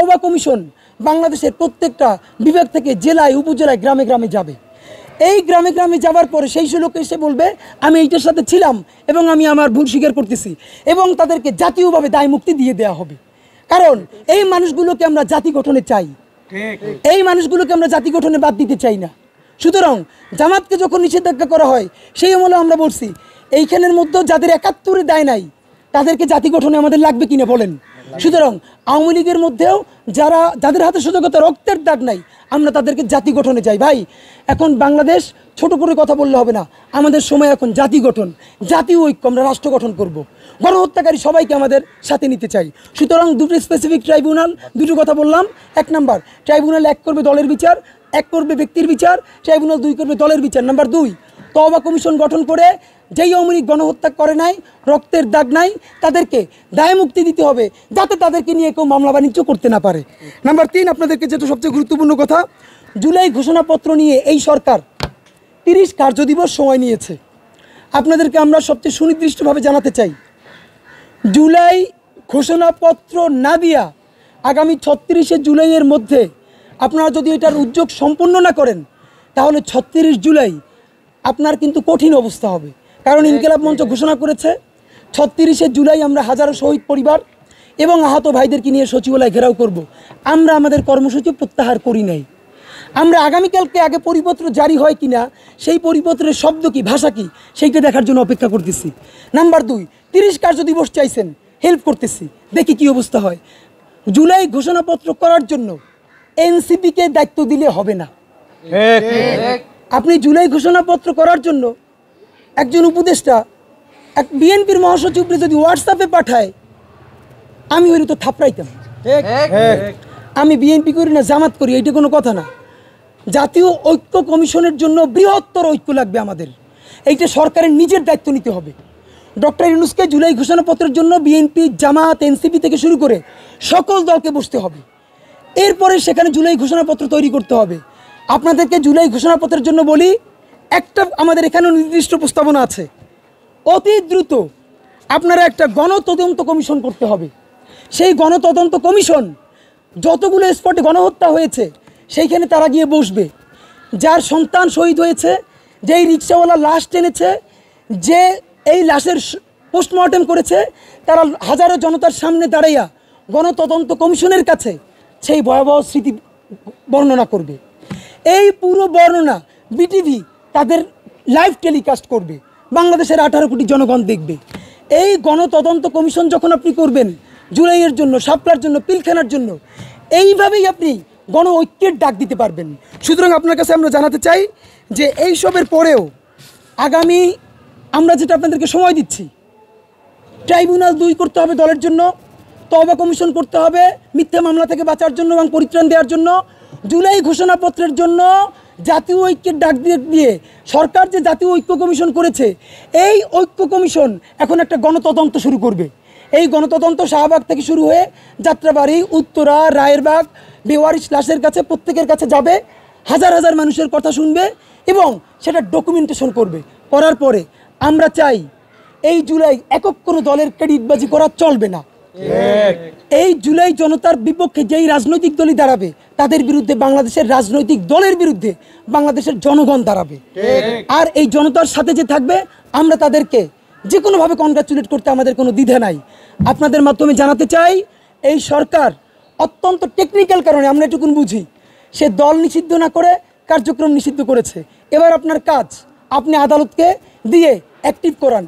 তওবা কমিশন বাংলাদেশের প্রত্যেকটা বিভাগ থেকে জেলায় উপজেলায় গ্রামে গ্রামে যাবে। এই গ্রামে গ্রামে যাওয়ার পরে সেই লোক এসে বলবে আমি এইটার সাথে ছিলাম এবং আমি আমার ভুল স্বীকার করতেছি, এবং তাদেরকে জাতীয়ভাবে দায় মুক্তি দিয়ে দেওয়া হবে। কারণ এই মানুষগুলোকে আমরা জাতি গঠনে চাই, এই মানুষগুলোকে আমরা জাতি গঠনে বাদ দিতে চাই না। সুতরাং জামাতকে যখন নিষেধাজ্ঞা করা হয় সেই আমলে আমরা বলছি এইখানের মধ্যে যাদের ৭১-এর দায় নাই তাদেরকে জাতি গঠনে আমাদের লাগবে কিনা বলেন। সুতরাং আওয়ামী লীগের মধ্যেও যাদের হাতে সুযোগতা রক্তের দাগ নাই আমরা তাদেরকে জাতি গঠনে চাই। ভাই এখন বাংলাদেশ ছোট করে কথা বললে হবে না, আমাদের সময় এখন জাতি গঠন, জাতীয় ঐক্য, আমরা রাষ্ট্র গঠন করব। গণহত্যাকারী সবাইকে আমাদের সাথে নিতে চাই। সুতরাং দুটো স্পেসিফিক ট্রাইব্যুনাল, দুটো কথা বললাম। ১ নাম্বার, ট্রাইব্যুনাল ১ করবে দলের বিচার, ১ করবে ব্যক্তির বিচার, ট্রাইব্যুনাল ২ করবে দলের বিচার। নাম্বার ২, তওবা কমিশন গঠন করে যেই আওয়ামী লীগ গণহত্যা করে নাই, রক্তের দাগ নাই, তাদেরকে দায় মুক্তি দিতে হবে যাতে তাদেরকে নিয়ে কেউ মামলা বাণিজ্য করতে না পারে। নাম্বার ৩, আপনাদেরকে যেটা সবচেয়ে গুরুত্বপূর্ণ কথা, জুলাই ঘোষণাপত্র নিয়ে এই সরকার ৩০ কার্যদিবস সময় নিয়েছে। আপনাদেরকে আমরা সবচেয়ে সুনির্দিষ্টভাবে জানাতে চাই, জুলাই ঘোষণাপত্র না দিয়া আগামী ৩৬শে জুলাইয়ের মধ্যে আপনারা যদি এটার উদ্যোগ সম্পূর্ণ না করেন তাহলে ৩৬ জুলাই আপনার কিন্তু কঠিন অবস্থা হবে। কারণ ইনকিলাব মঞ্চ ঘোষণা করেছে ৩৬শে জুলাই আমরা হাজারো শহীদ পরিবার এবং আহত ভাইদেরকে নিয়ে সচিবালয় ঘেরাও করব। আমরা আমাদের কর্মসূচি প্রত্যাহার করি নাই। আমরা আগামীকালকে আগে পরিপত্র জারি হয় কিনা, সেই পরিপত্রের শব্দ কি, ভাষা কি, সেইটা দেখার জন্য অপেক্ষা করতেছি। নাম্বার ২, ৩০ কার্যদিবস চাইছেন, হেল্প করতেছি, দেখি কি অবস্থা হয়। জুলাই ঘোষণাপত্র করার জন্য এনসিপিকে দায়িত্ব দিলে হবে না। আপনি জুলাই ঘোষণাপত্র করার জন্য একজন উপদেষ্টা এক বিএনপির মহাসচিবকে যদি হোয়াটসঅ্যাপে পাঠায়, আমি ওই তো থাপড়াইতাম। আমি বিএনপি করি না, জামাত করি, এইটা কোনো কথা না। জাতীয় ঐক্য কমিশনের জন্য বৃহত্তর ঐক্য লাগবে আমাদের, এইটা সরকারের নিজের দায়িত্ব নিতে হবে। ডক্টর ইউনূসকে জুলাই ঘোষণাপত্রের জন্য বিএনপি, জামাত, এনসিপি থেকে শুরু করে সকল দলকে বসতে হবে। এরপরে সেখানে জুলাই ঘোষণাপত্র তৈরি করতে হবে। আপনাদেরকে জুলাই ঘোষণাপত্রের জন্য বলি, একটা আমাদের এখানে নির্দিষ্ট প্রস্তাবনা আছে, অতি দ্রুত আপনারা একটা গণতদন্ত কমিশন করতে হবে। সেই গণতদন্ত কমিশন যতগুলো স্পটে গণহত্যা হয়েছে সেইখানে তারা গিয়ে বসবে। যার সন্তান শহীদ হয়েছে, যেই রিক্সাওয়ালা লাশ টেনেছে, যে এই লাশের পোস্টমর্টেম করেছে, তারা হাজারো জনতার সামনে দাঁড়াইয়া গণতদন্ত কমিশনের কাছে সেই ভয়াবহ স্মৃতি বর্ণনা করবে। এই পুরো বর্ণনা বিটিভি তাদের লাইভ টেলিকাস্ট করবে, বাংলাদেশের 18 কোটি জনগণ দেখবে। এই গণতদন্ত কমিশন যখন আপনি করবেন জুলাইয়ের জন্য, শাপলার জন্য, পিলখানার জন্য, এইভাবেই আপনি গণ ঐক্যের ডাক দিতে পারবেন। সুতরাং আপনার কাছে আমরা জানাতে চাই যে এই সবের পরেও আগামী আমরা যেটা আপনাদেরকে সময় দিচ্ছি, ট্রাইব্যুনাল ২ করতে হবে দলের জন্য, তওবা কমিশন করতে হবে মিথ্যা মামলা থেকে বাঁচার জন্য এবং পরিত্রাণ দেওয়ার জন্য, জুলাই ঘোষণাপত্রের জন্য জাতীয় ঐক্যের ডাক দিয়ে সরকার যে জাতীয় ঐক্য কমিশন করেছে, এই ঐক্য কমিশন এখন একটা গণতদন্ত শুরু করবে। এই গণতদন্ত শাহবাগ থেকে শুরু হয়ে যাত্রাবাড়ি, উত্তরা, রায়েরবাগ, বেওয়ারিশ লাশের কাছে, প্রত্যেকের কাছে যাবে, হাজার হাজার মানুষের কথা শুনবে এবং সেটা ডকুমেন্টেশন করবে। করার পরে আমরা চাই এই জুলাই একক কোনো দলের ক্রেডিটবাজি করা চলবে না। এই জুলাই জনতার বিপক্ষে যেই রাজনৈতিক দলই দাঁড়াবে তাদের বিরুদ্ধে বাংলাদেশের রাজনৈতিক দলের বিরুদ্ধে বাংলাদেশের জনগণ দাঁড়াবে। আর এই জনতার সাথে যে থাকবে আমরা তাদেরকে যে কোনোভাবে কনগ্রাচুলেট করতে আমাদের কোনো দ্বিধা নাই। আপনাদের মাধ্যমে জানাতে চাই, এই সরকার অত্যন্ত টেকনিক্যাল কারণে, আমরা এটুকুন বুঝি, সে দল নিষিদ্ধ না করে কার্যক্রম নিষিদ্ধ করেছে। এবার আপনার কাজ, আপনি আদালতকে দিয়ে অ্যাক্টিভ করান।